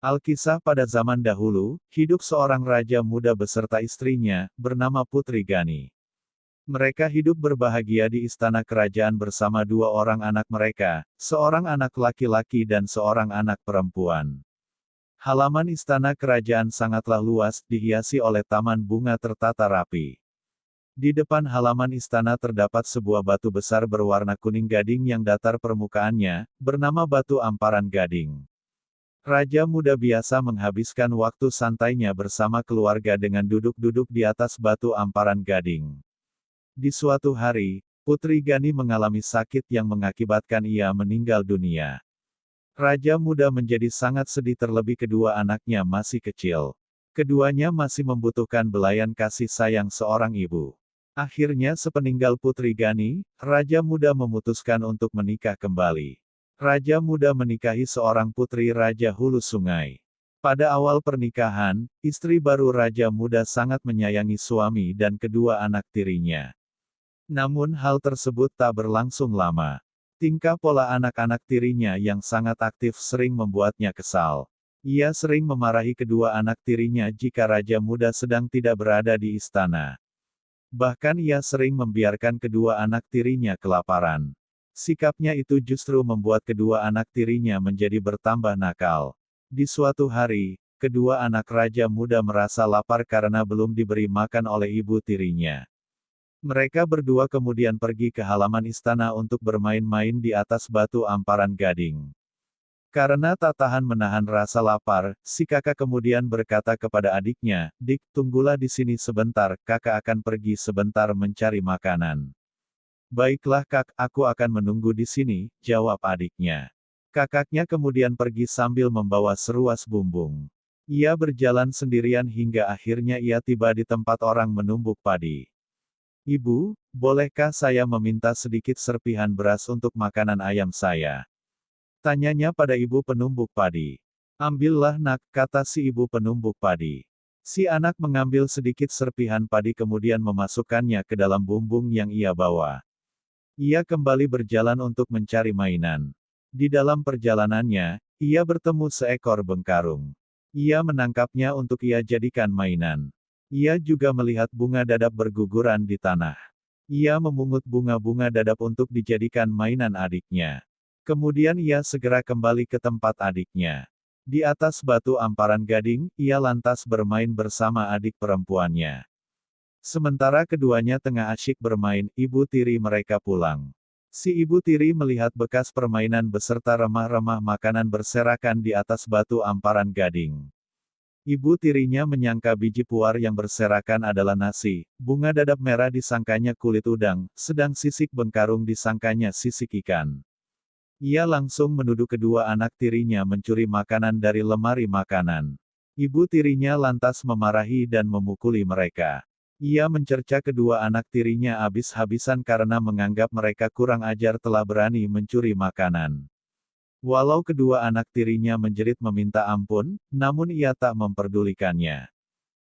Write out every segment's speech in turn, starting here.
Alkisah pada zaman dahulu, hidup seorang raja muda beserta istrinya, bernama Putri Gani. Mereka hidup berbahagia di istana kerajaan bersama dua orang anak mereka, seorang anak laki-laki dan seorang anak perempuan. Halaman istana kerajaan sangatlah luas, dihiasi oleh taman bunga tertata rapi. Di depan halaman istana terdapat sebuah batu besar berwarna kuning gading yang datar permukaannya, bernama Batu Amparan Gading. Raja muda biasa menghabiskan waktu santainya bersama keluarga dengan duduk-duduk di atas batu amparan gading. Di suatu hari, Putri Gani mengalami sakit yang mengakibatkan ia meninggal dunia. Raja muda menjadi sangat sedih terlebih kedua anaknya masih kecil. Keduanya masih membutuhkan belayan kasih sayang seorang ibu. Akhirnya sepeninggal Putri Gani, Raja muda memutuskan untuk menikah kembali. Raja muda menikahi seorang putri Raja Hulu Sungai. Pada awal pernikahan, istri baru Raja muda sangat menyayangi suami dan kedua anak tirinya. Namun hal tersebut tak berlangsung lama. Tingkah pola anak-anak tirinya yang sangat aktif sering membuatnya kesal. Ia sering memarahi kedua anak tirinya jika Raja muda sedang tidak berada di istana. Bahkan ia sering membiarkan kedua anak tirinya kelaparan. Sikapnya itu justru membuat kedua anak tirinya menjadi bertambah nakal. Di suatu hari, kedua anak raja muda merasa lapar karena belum diberi makan oleh ibu tirinya. Mereka berdua kemudian pergi ke halaman istana untuk bermain-main di atas batu amparan gading. Karena tak tahan menahan rasa lapar, si kakak kemudian berkata kepada adiknya, "Dik, tunggulah di sini sebentar, kakak akan pergi sebentar mencari makanan." "Baiklah kak, aku akan menunggu di sini," jawab adiknya. Kakaknya kemudian pergi sambil membawa seruas bumbung. Ia berjalan sendirian hingga akhirnya ia tiba di tempat orang menumbuk padi. "Ibu, bolehkah saya meminta sedikit serpihan beras untuk makanan ayam saya?" tanyanya pada ibu penumbuk padi. "Ambillah nak," kata si ibu penumbuk padi. Si anak mengambil sedikit serpihan padi kemudian memasukkannya ke dalam bumbung yang ia bawa. Ia kembali berjalan untuk mencari mainan. Di dalam perjalanannya, ia bertemu seekor bengkarung. Ia menangkapnya untuk ia jadikan mainan. Ia juga melihat bunga dadap berguguran di tanah. Ia memungut bunga-bunga dadap untuk dijadikan mainan adiknya. Kemudian ia segera kembali ke tempat adiknya. Di atas batu amparan gading, ia lantas bermain bersama adik perempuannya. Sementara keduanya tengah asyik bermain, ibu tiri mereka pulang. Si ibu tiri melihat bekas permainan beserta remah-remah makanan berserakan di atas batu amparan gading. Ibu tirinya menyangka biji puar yang berserakan adalah nasi, bunga dadap merah disangkanya kulit udang, sedang sisik bengkarung disangkanya sisik ikan. Ia langsung menuduh kedua anak tirinya mencuri makanan dari lemari makanan. Ibu tirinya lantas memarahi dan memukuli mereka. Ia mencerca kedua anak tirinya habis-habisan karena menganggap mereka kurang ajar telah berani mencuri makanan. Walau kedua anak tirinya menjerit meminta ampun, namun ia tak memperdulikannya.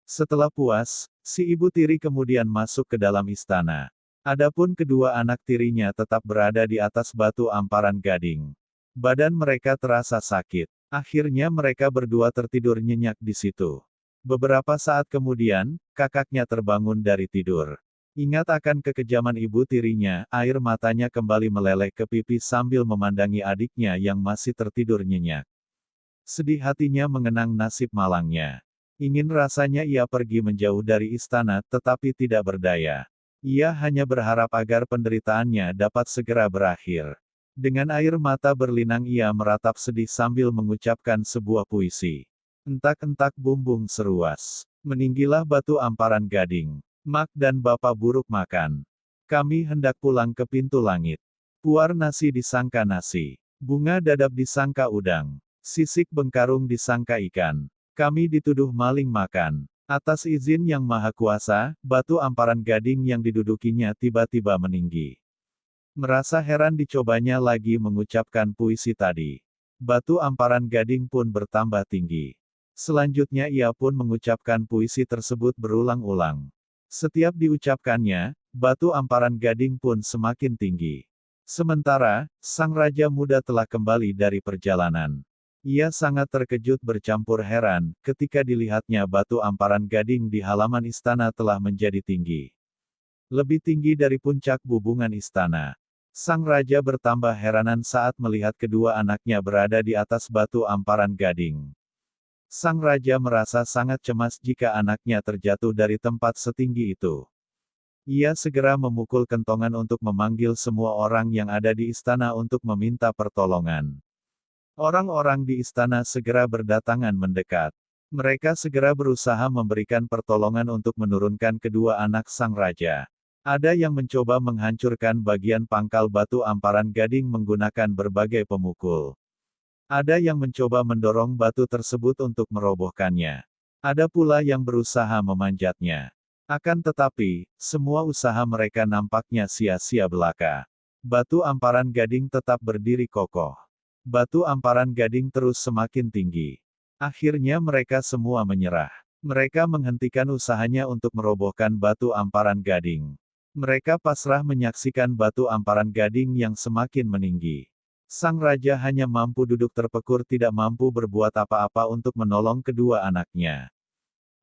Setelah puas, si ibu tiri kemudian masuk ke dalam istana. Adapun kedua anak tirinya tetap berada di atas batu amparan gading. Badan mereka terasa sakit. Akhirnya mereka berdua tertidur nyenyak di situ. Beberapa saat kemudian, kakaknya terbangun dari tidur. Ingat akan kekejaman ibu tirinya, air matanya kembali meleleh ke pipi sambil memandangi adiknya yang masih tertidur nyenyak. Sedih hatinya mengenang nasib malangnya. Ingin rasanya ia pergi menjauh dari istana, tetapi tidak berdaya. Ia hanya berharap agar penderitaannya dapat segera berakhir. Dengan air mata berlinang ia meratap sedih sambil mengucapkan sebuah puisi. "Entak-entak bumbung seruas. Meninggilah batu amparan gading. Mak dan bapak buruk makan. Kami hendak pulang ke pintu langit. Puar nasi disangka nasi. Bunga dadap disangka udang. Sisik bengkarung disangka ikan. Kami dituduh maling makan. Atas izin yang maha kuasa, batu amparan gading yang didudukinya tiba-tiba meninggi." Merasa heran dicobanya lagi mengucapkan puisi tadi. Batu amparan gading pun bertambah tinggi. Selanjutnya ia pun mengucapkan puisi tersebut berulang-ulang. Setiap diucapkannya, batu amparan gading pun semakin tinggi. Sementara, sang raja muda telah kembali dari perjalanan. Ia sangat terkejut bercampur heran, ketika dilihatnya batu amparan gading di halaman istana telah menjadi tinggi. Lebih tinggi dari puncak bubungan istana. Sang raja bertambah heranan saat melihat kedua anaknya berada di atas batu amparan gading. Sang raja merasa sangat cemas jika anaknya terjatuh dari tempat setinggi itu. Ia segera memukul kentongan untuk memanggil semua orang yang ada di istana untuk meminta pertolongan. Orang-orang di istana segera berdatangan mendekat. Mereka segera berusaha memberikan pertolongan untuk menurunkan kedua anak sang raja. Ada yang mencoba menghancurkan bagian pangkal batu amparan gading menggunakan berbagai pemukul. Ada yang mencoba mendorong batu tersebut untuk merobohkannya. Ada pula yang berusaha memanjatnya. Akan tetapi, semua usaha mereka nampaknya sia-sia belaka. Batu amparan gading tetap berdiri kokoh. Batu amparan gading terus semakin tinggi. Akhirnya mereka semua menyerah. Mereka menghentikan usahanya untuk merobohkan batu amparan gading. Mereka pasrah menyaksikan batu amparan gading yang semakin meninggi. Sang raja hanya mampu duduk terpekur, tidak mampu berbuat apa-apa untuk menolong kedua anaknya.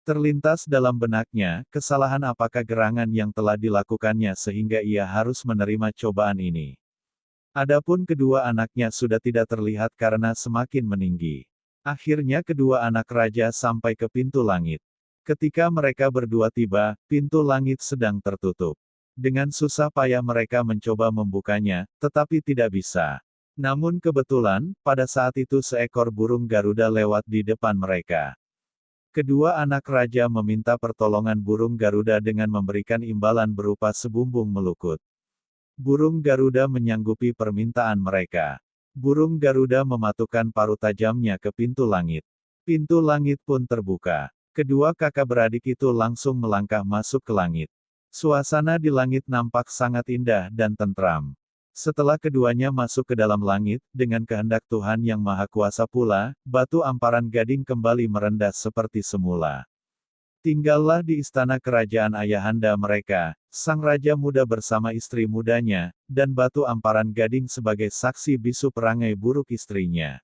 Terlintas dalam benaknya, kesalahan apakah gerangan yang telah dilakukannya sehingga ia harus menerima cobaan ini. Adapun kedua anaknya sudah tidak terlihat karena semakin meninggi. Akhirnya kedua anak raja sampai ke pintu langit. Ketika mereka berdua tiba, pintu langit sedang tertutup. Dengan susah payah mereka mencoba membukanya, tetapi tidak bisa. Namun kebetulan, pada saat itu seekor burung Garuda lewat di depan mereka. Kedua anak raja meminta pertolongan burung Garuda dengan memberikan imbalan berupa sebumbung melukut. Burung Garuda menyanggupi permintaan mereka. Burung Garuda mematukkan paruh tajamnya ke pintu langit. Pintu langit pun terbuka. Kedua kakak beradik itu langsung melangkah masuk ke langit. Suasana di langit nampak sangat indah dan tentram. Setelah keduanya masuk ke dalam langit, dengan kehendak Tuhan Yang Maha Kuasa pula, batu amparan gading kembali merendah seperti semula. Tinggallah di istana kerajaan ayahanda mereka, sang raja muda bersama istri mudanya, dan batu amparan gading sebagai saksi bisu perangai buruk istrinya.